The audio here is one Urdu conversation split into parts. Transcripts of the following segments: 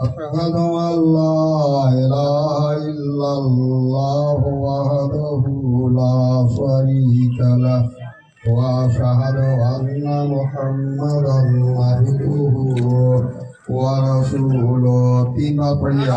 أشهد أن لا إله إلا الله وحده لا شريك له وأشهد أن محمدا عبده ورسوله تينا پڑھیا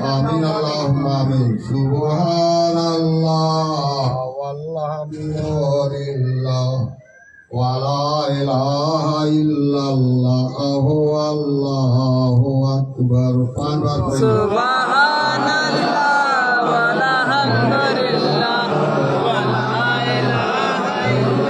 آمین اللہم آمین سبحان اللہ والحمدللہ ولا الہ الا اللہ واللہ اکبر سبحان اللہ والحمدللہ ولا الہ الا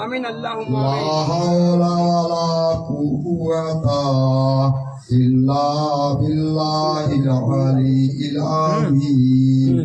آمین اللہم لا حول ولا قوة إلا بالله العلي العظيم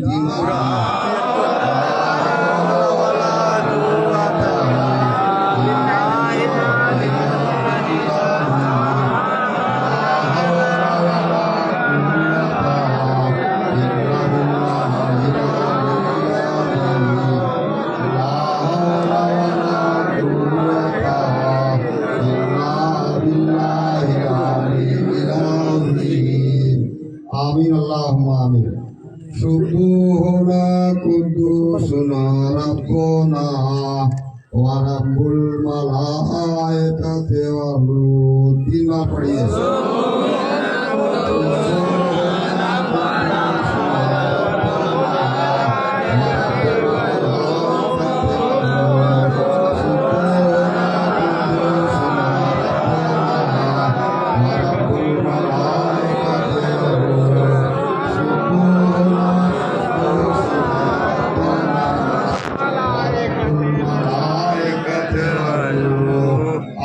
آمین اللہم آمین سبحنا قدوسنا ربنا ورب الملائکۃ والروح تینا پڑھیے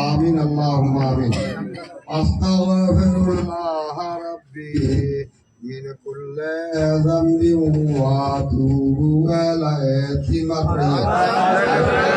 آمین اللہم آمین استغفر اللہ ربی من کل ذنب واتوب الیہ تینا پڑھیے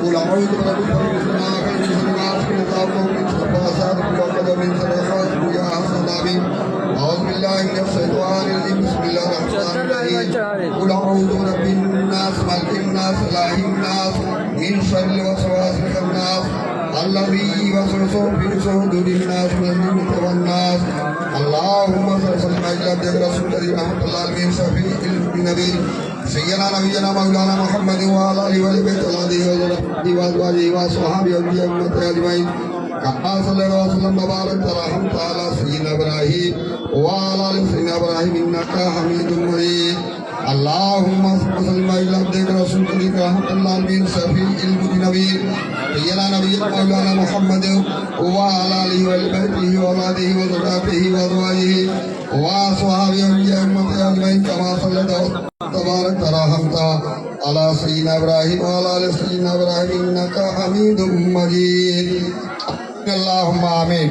قل أعوذ برب الفلق من الناس من طاغوت من شر حاسد إذا من شر حاسد إذا حسد آمين. أعوذ بالله من الشيطان الرجيم. بسم الله الرحمن الرحيم. قل أعوذ برب الناس ملك الناس إله الناس من شر الوسواس الخناس الذي يوسوس في صدور الناس من الجنة والناس. اللهم صل وسلم على عبدك رسولك رحمة الله عليه شفيع النبي سيدنا نبينا مولانا محمد وعلى آله وصحبه وأزواجه وصحبه أجمعين. كما صلى الله وسلم وبارك ورحمت على سيدنا إبراهيم وعلى آل سيدنا إبراهيم إنك حميد مجيد. اللهم صل وسلم على عبدك رسولك رحمة الله عليه شفيع النبي سيدنا نبينا مولانا محمد وعلى آله وصحبه وأولاده وزوجاته وأزواجه وصحبه أجمعين. كما صليت تبارك ورحمت على سيدنا إبراهيم وعلى آل سيدنا إبراهيم إنك حميد مجيد. اللهم آمين.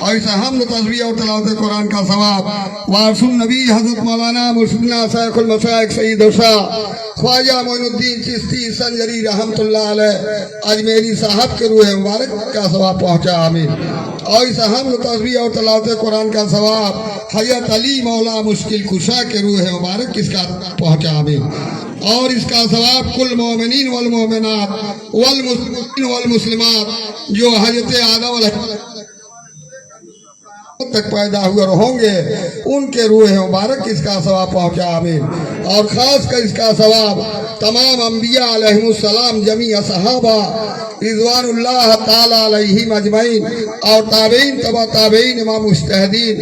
اور ایسا حمد تسبیح اور تلاوت قرآن کا ثواب وارث النبی حضرت مولانا مرشدنا شیخ المشائخ سید شاہ خواجہ معین الدین چشتی سنجری رحمت اللہ علیہ اجمیری صاحب کے روح مبارک کا ثواب پہنچا آمین۔ اور اس حمد تسبیح اور تلاوت قرآن کا ثواب حضرت علی مولا مشکل کشا کے روح مبارک اس کا پہنچا آمین۔ اور اس کا ثواب کل مومنین والمومنات والمسلمین والمسلمات جو حضرت آدم علیہ تک پیدا ہوئے اور ہوں گے ان کے روح مبارک اس کا ثواب پہنچا آمین۔ اور خاص کر اس کا ثواب تمام انبیاء علیہ السلام جمیع صحابہ رضوان اللہ تعالی علیہم اجمعین اور تابعین تبع تابعین امام مجتہدین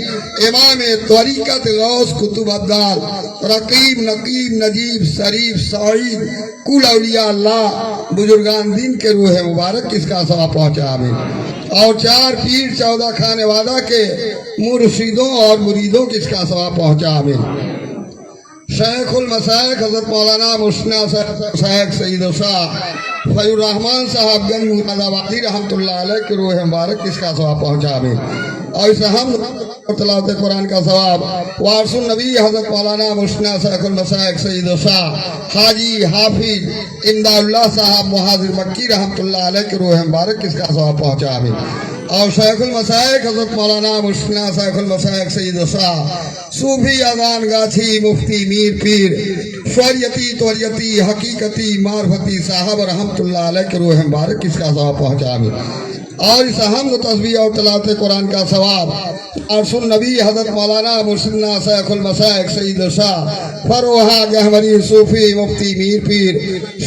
امام طریقت غوث قطب ابدال رقیب نقیب نجیب شریف سعید کل اولیاء اللہ بزرگان دین کے روح مبارک اس کا ثواب پہنچا آمین۔ اور 4 پیر 14 خانے وعدہ کے مرشدوں اور مریدوں کی اس کا ثواب پہنچا آمین۔ شیخ المشائخ حضرت مولانا مرشدنا شیخ سید شاہ فیض الرحمان صاحب گنج مراد آبادی رحمت اللہ علیہ کے روح مبارک اس کا ثواب پہنچا آمین۔ اور اس حمد تلاوت قرآن کا ثواب وارث النبی حضرت مولانا مرشدنا شیخ المشائخ سید شاہ حاجی حافظ امداد اللہ صاحب محاذر مکی رحمت اللہ علیہ کے روح مبارک اس کا ثواب پہنچا آمین۔ اور شیخ المشائخ حضرت مولانا مرشدنا شیخ المشائخ سید شاہ صوفی اذان گاچھی مفتی میر پیر شریعتی توریتی حقیقتی معرفتی صاحب رحمت اللہ علیہ کے روح مبارک اس کا ثواب پہنچا آمین۔ اور اس حمد تسبیح اور تلاوت قرآن کا ثواب عرش النبی حضرت مولانا مرشدنا شیخ المشائخ سید شاہ فروحہ گہوری صوفی مفتی میر پیر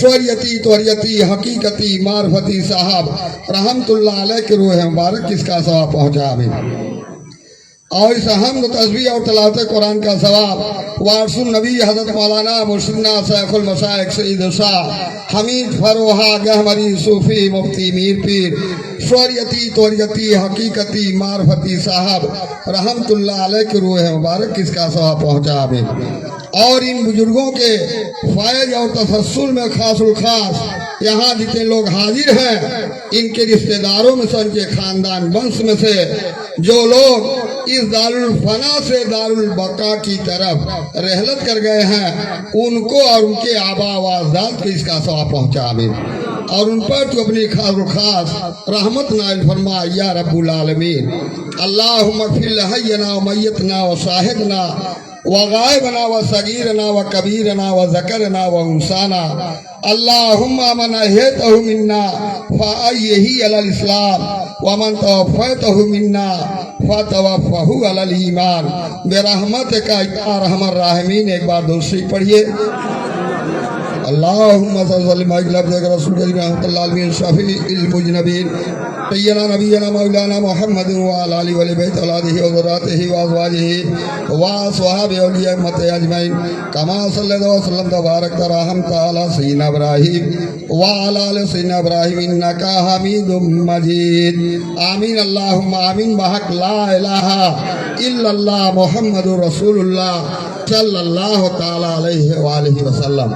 شریعتی توریتی حقیقتی معرفتی صاحب رحمت اللہ علیہ کے روح مبارک اس کا ثواب پہنچا آمین۔ اور اس حمد تسبیح اور تلاوت قرآن کا ثواب وارث النبی حضرت مولانا مرشدنا شیخ المشائخ سید شاہ حمید فروحہ گہوری صوفی مفتی میر پیر شریعتی توریتی حقیقتی معرفتی صاحب رحمت اللہ علیہ کے روح مبارک اس کا ثواب پہنچا آمین۔ اور ان بزرگوں کے فائض اور تفصل میں خاص الخاص یہاں جتنے لوگ حاضر ہیں ان کے رشتہ داروں میں سے ان کے خاندان ونش میں سے جو لوگ اس دارالفنا سے دارالبقا کی طرف رحلت کر گئے ہیں ان کو اور ان کے آبا و اجداد کو اس کا ثواب پہنچا آمین۔ اور ان پر تو اپنی خاص و خاص رحمت نازل فرما یا رب العالمین۔ اللہم اغفر لحینا و میتنا و شاہدنا وغائبنا وصغیرنا وکبیرنا وذکرنا وانسانا اللہم من احییتہ منا فاحیہ علی الاسلام ومن توفیتہ منا فتوفہ علی الایمان برحمتک یا ارحم الراحمین۔ ایک بار دوسری پڑھیے۔ اللہم صلی اللہ علیہ وسلم رسول رحمت اللہ علیہ شفیع المجنبین سیدنا نبینا مولانا محمد وعلى آلہ وآلہ بیت اولادہ وذراتہ وازواجہ واصحابہ اولیاء امت اجمعین کما صلی اللہ علیہ وسلم تبارک رحمت علی سیدنا ابراہیم وعلى آل سیدنا ابراہیم انک حمید مجید آمین۔ اللہم آمین بحق لا الہ الا اللہ محمد رسول اللہ صلی اللہ تعالی علیہ وآلہ وسلم۔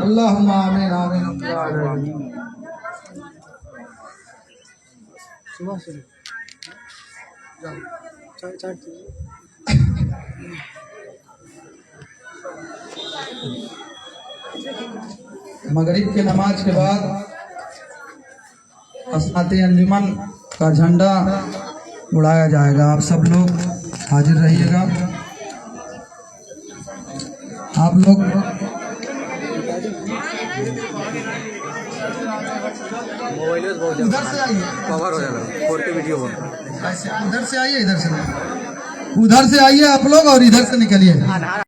اللہم آمین آمین۔ مغرب کے نماز کے بعد اسناد انجمن کا جھنڈا اڑایا جائے گا۔ آپ سب لوگ حاضر رہیے گا۔ آپ لوگ ادھر سے آئیے، ادھر سے آئیے، ادھر سے آئیے آپ لوگ اور ادھر سے نکلیے۔